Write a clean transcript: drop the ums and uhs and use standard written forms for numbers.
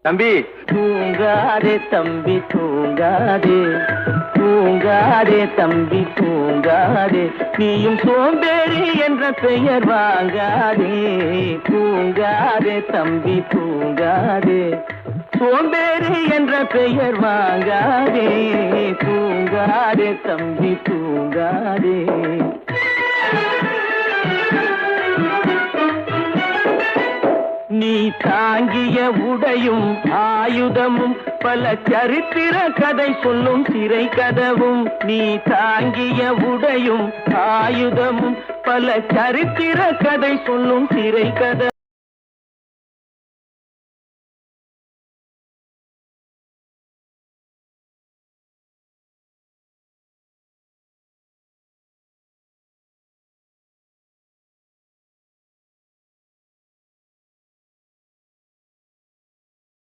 தம்பி தூங்காதே தம்பி தூங்காதே, தூங்காதே தம்பி தூங்காதே, நீயும் சோம்பேறி என்ற பெயர் வாங்காதே. தூங்காதே தம்பி தூங்காதே, சோம்பேறி என்ற பெயர் வாங்காதே. தூங்காதே தம்பி தூங்காதே. நீ தாங்கிய உடையும் ஆயுதமும் பல சரித்திர கதை சொல்லும் சிறை கதவும். நீ தாங்கிய உடையும் ஆயுதமும் பல சரித்திர கதை சொல்லும் சிறை கதை.